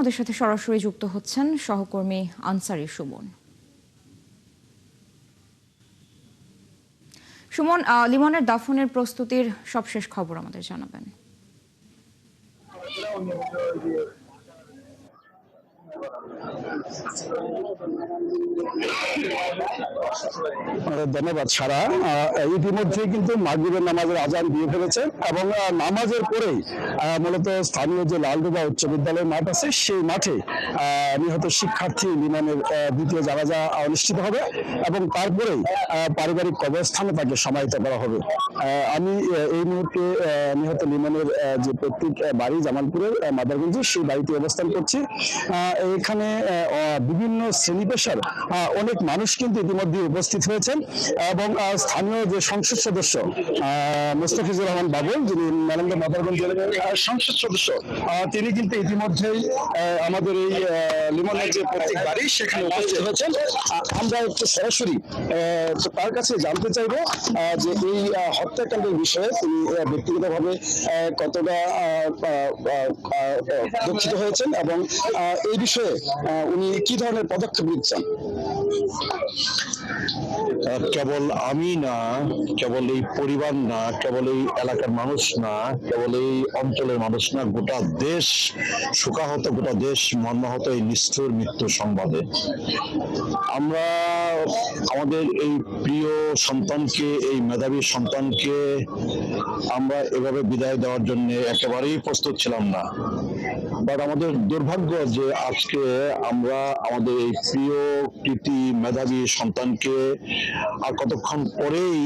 আমাদের সাথে সরাসরি যুক্ত হচ্ছেন সহকর্মী আনসারী সুমন। সুমন, লিমনের দাফনের প্রস্তুতির সবশেষ খবর আমাদের জানাবেন। ধন্যবাদ সারা। ইতিমধ্যে কিন্তু মাগরিবের নামাজের আজান দিয়ে ফেলেছে এবং নামাজের পরেই মূলত স্থানীয় যে লালডোবা উচ্চ বিদ্যালয়ের মাঠ আছে সেই মাঠে নিহত শিক্ষার্থী লিমনের দ্বিতীয় জানাজা অনুষ্ঠিত হবে এবং তারপরেই পারিবারিক কবরস্থানে তাকে সমাহিত করা হবে। আমি এই মুহূর্তে নিহত লিমনের যে পৈতৃক বাড়ি জামালপুরের মাদারগঞ্জে সেই বাড়িতে অবস্থান করছি। এখানে বিভিন্ন শ্রেণী পেশার অনেক মানুষ কিন্তু ইতিমধ্যে উপস্থিত হয়েছেন এবং স্থানীয় যে সংসদ সদস্য মোস্তাফিজুর রহমান বাবুল, যিনি নারায়ণগঞ্জ মাদারগঞ্জ জেলার সংসদ সদস্য, তিনি কিন্তু ইতিমধ্যেই আমাদের এই লিমনের যে পৈতৃক বাড়ি সেখানে উপস্থিত হয়েছেন। আমরা একটু সরাসরি তার কাছে জানতে চাইবো যে এই হত্যাকাণ্ডের বিষয়ে তিনি ব্যক্তিগতভাবে কতটা দুঃখিত হয়েছেন এবং এই বিষয়ে উনি কি ধরনের পদক্ষেপ নিচ্ছেন। কেবল আমি না, কেবল এই পরিবার না, কেবল এই এলাকার মানুষ না, কেবল এই অঞ্চলের মানুষ না, গোটা দেশ শোকাহত, গোটা দেশ মর্মাহত এই নিষ্ঠুর মৃত্যু সংবাদে। আমরা আমাদের এই প্রিয় সন্তানকে, এই মেধাবী সন্তানকে আমরা এভাবে বিদায় দেওয়ার জন্য একেবারেই প্রস্তুত ছিলাম না। বাট আমাদের দুর্ভাগ্য যে আজকে আমরা আমাদের এই প্রিয় কৃতি মেধাবী সন্তানকে আর কতক্ষণ পরেই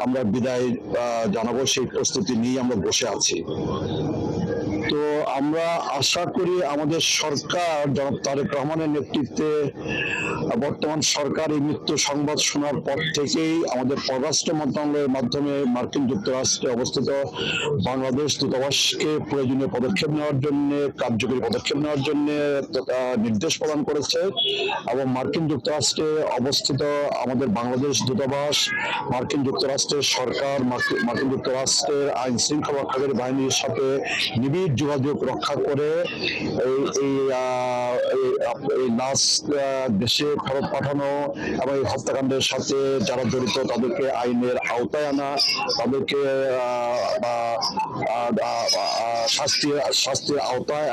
আমরা বিদায় জানাবো, সেই প্রস্তুতি নিয়ে আমরা বসে আছি। তো আমরা আশা করি আমাদের সরকার জনাব তারেক রহমানের নেতৃত্বে বর্তমান সরকার এই মৃত্যু সংবাদ শোনার পর থেকেই আমাদের পররাষ্ট্র মন্ত্রণালয়ের মাধ্যমে মার্কিন যুক্তরাষ্ট্রে অবস্থিত বাংলাদেশ দূতাবাসকে প্রয়োজনীয় পদক্ষেপ নেওয়ার জন্য, কার্যকরী পদক্ষেপ নেওয়ার জন্য নির্দেশ প্রদান করেছে এবং মার্কিন যুক্তরাষ্ট্রে অবস্থিত আমাদের বাংলাদেশ দূতাবাস, মার্কিন যুক্তরাষ্ট্রের সরকার, মার্কিন যুক্তরাষ্ট্রের আইন শৃঙ্খলা রক্ষাকারী বাহিনীর সাথে নিবিড় যোগাযোগ রক্ষা করে এই লাশ দেশে ফেরত পাঠানো এবং এই হত্যাকাণ্ডের সাথে যারা জড়িত তাদেরকে আইনের আওতায় আনা, তাদেরকে শাস্তির আওতায়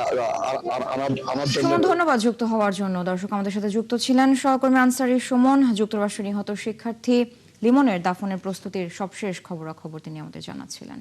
আনার জন্য। ধন্যবাদ যুক্ত হওয়ার জন্য। দর্শক, আমাদের সাথে যুক্ত ছিলেন সহকর্মী আনসারী সুমন। যুক্তরাষ্ট্রে নিহত শিক্ষার্থী লিমনের দাফনের প্রস্তুতির সবশেষ খবরাখবর তিনি আমাদের জানাচ্ছিলেন।